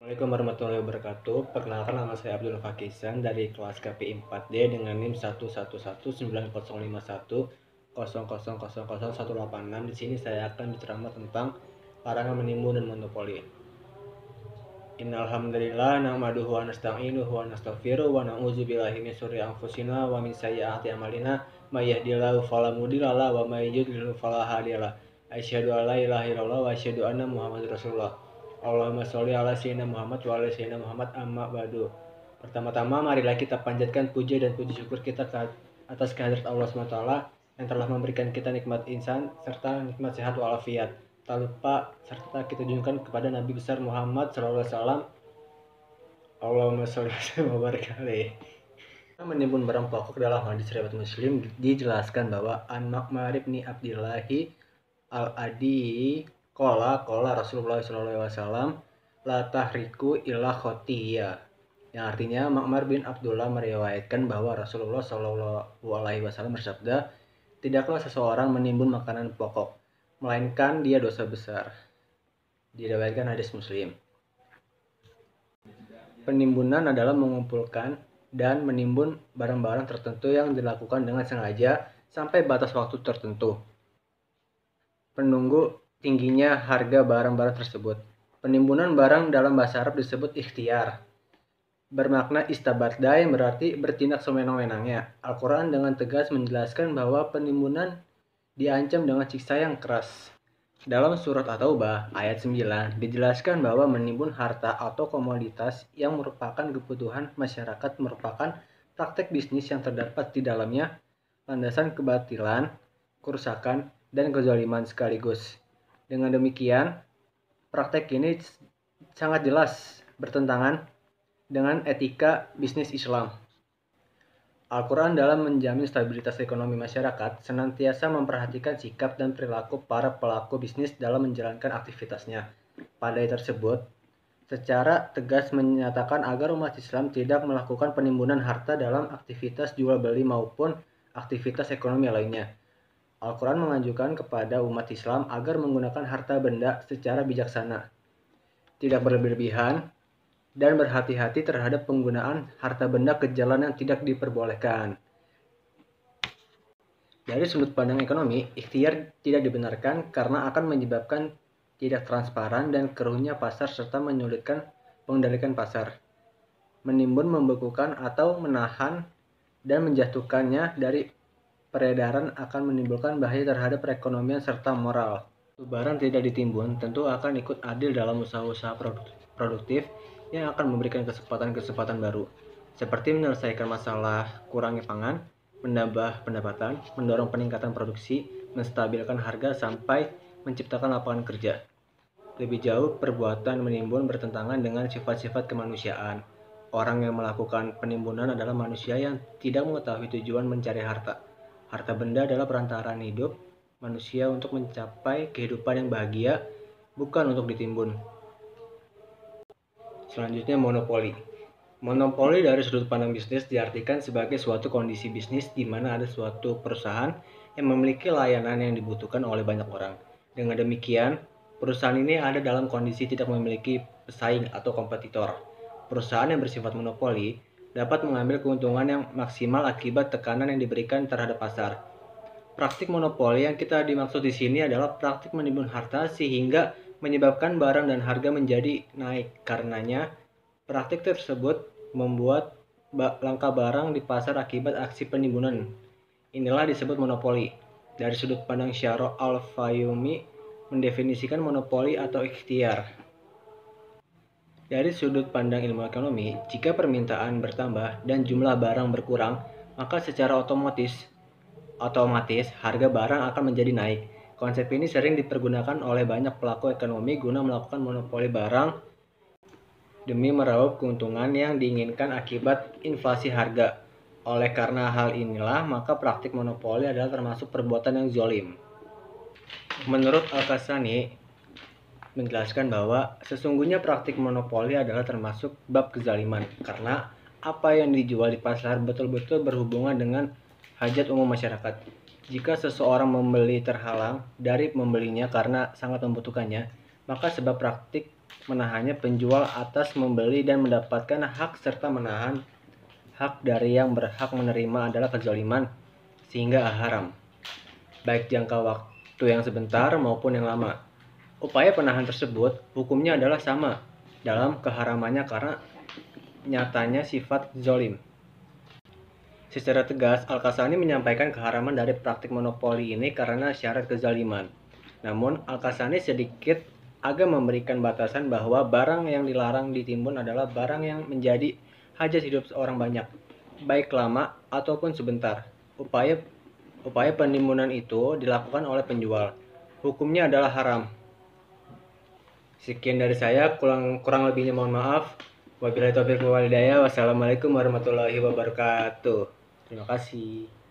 Assalamualaikum warahmatullahi wabarakatuh. Perkenalkan, nama saya Abdul Fakisan dari kelas KPI 4D dengan NIM 111905100000186. Di sini saya akan berceramah tentang larangan menimbun dan monopoli. Innal hamdalillah nahmaduhu wa nasta'inuhu wa nastaghfiruh wa na'udzubillahi min syururi anfusina wa min sayyiati a'malina may yahdihillahu fala mudhilla lahu wa may yudhlil fala hadiya lahu. Asyhadu an la ilaha illallah wa asyhadu anna Muhammadar Rasulullah. Allahumma sholli ala sayyidina Muhammad wa ala sayyidina Muhammad, amma ba'du. Pertama-tama marilah kita panjatkan puji dan puji syukur kita atas kehadirat Allah SWT yang telah memberikan kita nikmat insan serta nikmat sehat walafiat. Tak lupa serta kita junjungkan kepada Nabi besar Muhammad SAW. Allahumma sholli wa barik alaihi. Menimbun barang pokok dalam hadis riwayat Muslim dijelaskan bahwa An Ma'mar bin Abdillahi Al-Adi Kola Rasulullah SAW la tahriku illa khotiyah, yang artinya Ma'mar bin Abdullah meriwayatkan bahwa Rasulullah SAW bersabda, tidaklah seseorang menimbun makanan pokok melainkan dia dosa besar. Diriwayatkan hadis Muslim. Penimbunan adalah mengumpulkan dan menimbun barang-barang tertentu yang dilakukan dengan sengaja sampai batas waktu tertentu, penunggu tingginya harga barang-barang tersebut. Penimbunan barang dalam bahasa Arab disebut ikhtiar, bermakna istabadda yang berarti bertindak sewenang-wenangnya. Al-Quran dengan tegas menjelaskan bahwa penimbunan diancam dengan siksa yang keras. Dalam surat At-Taubah ayat 9 dijelaskan bahwa menimbun harta atau komoditas yang merupakan kebutuhan masyarakat merupakan praktek bisnis yang terdapat di dalamnya landasan kebatilan, kerusakan, dan kezaliman sekaligus. Dengan demikian, praktek ini sangat jelas bertentangan dengan etika bisnis Islam. Al-Quran dalam menjamin stabilitas ekonomi masyarakat senantiasa memperhatikan sikap dan perilaku para pelaku bisnis dalam menjalankan aktivitasnya. Pada ayat tersebut, secara tegas menyatakan agar umat Islam tidak melakukan penimbunan harta dalam aktivitas jual beli maupun aktivitas ekonomi lainnya. Al-Quran menganjurkan kepada umat Islam agar menggunakan harta benda secara bijaksana, tidak berlebihan, dan berhati-hati terhadap penggunaan harta benda ke jalan yang tidak diperbolehkan. Dari sudut pandang ekonomi, ikhtiar tidak dibenarkan karena akan menyebabkan tidak transparan dan keruhnya pasar serta menyulitkan pengendalian pasar. Menimbun, membekukan, atau menahan dan menjatuhkannya dari peredaran akan menimbulkan bahaya terhadap perekonomian serta moral. Barang tidak ditimbun tentu akan ikut adil dalam usaha-usaha produktif yang akan memberikan kesempatan-kesempatan baru, seperti menyelesaikan masalah kurangnya pangan, menambah pendapatan, mendorong peningkatan produksi, menstabilkan harga, sampai menciptakan lapangan kerja. Lebih jauh, perbuatan menimbun bertentangan dengan sifat-sifat kemanusiaan. Orang yang melakukan penimbunan adalah manusia yang tidak mengetahui tujuan mencari harta. Harta benda adalah perantaraan hidup manusia untuk mencapai kehidupan yang bahagia, bukan untuk ditimbun. Selanjutnya, monopoli. Monopoli dari sudut pandang bisnis diartikan sebagai suatu kondisi bisnis di mana ada suatu perusahaan yang memiliki layanan yang dibutuhkan oleh banyak orang. Dengan demikian, perusahaan ini ada dalam kondisi tidak memiliki pesaing atau kompetitor. Perusahaan yang bersifat monopoli dapat mengambil keuntungan yang maksimal akibat tekanan yang diberikan terhadap pasar. Praktik monopoli yang kita dimaksud di sini adalah praktik menimbun harta sehingga menyebabkan barang dan harga menjadi naik. Karenanya, praktik tersebut membuat langka barang di pasar akibat aksi penimbunan. Inilah disebut monopoli. Dari sudut pandang Syarah Al-Fayumi mendefinisikan monopoli atau ikhtiar. Dari sudut pandang ilmu ekonomi, jika permintaan bertambah dan jumlah barang berkurang, maka secara otomatis harga barang akan menjadi naik. Konsep ini sering dipergunakan oleh banyak pelaku ekonomi guna melakukan monopoli barang demi meraup keuntungan yang diinginkan akibat inflasi harga. Oleh karena hal inilah, maka praktik monopoli adalah termasuk perbuatan yang zalim. Menurut Al-Kasani menjelaskan bahwa sesungguhnya praktik monopoli adalah termasuk bab kezaliman karena apa yang dijual di pasar betul-betul berhubungan dengan hajat umum masyarakat. Jika seseorang membeli terhalang dari membelinya karena sangat membutuhkannya, maka sebab praktik menahannya penjual atas membeli dan mendapatkan hak serta menahan hak dari yang berhak menerima adalah kezaliman sehingga haram, baik jangka waktu yang sebentar maupun yang lama. Upaya penahan tersebut hukumnya adalah sama dalam keharamannya karena nyatanya sifat zolim. Secara tegas, Al-Kasani menyampaikan keharaman dari praktik monopoli ini karena syarat kezaliman. Namun, Al-Kasani sedikit agak memberikan batasan bahwa barang yang dilarang ditimbun adalah barang yang menjadi hajat hidup seorang banyak, baik lama ataupun sebentar. Upaya penimbunan itu dilakukan oleh penjual. Hukumnya adalah haram. Sekian dari saya, kurang lebihnya mohon maaf. Wabillahi taufiq wal hidayah. Wassalamualaikum warahmatullahi wabarakatuh. Terima kasih.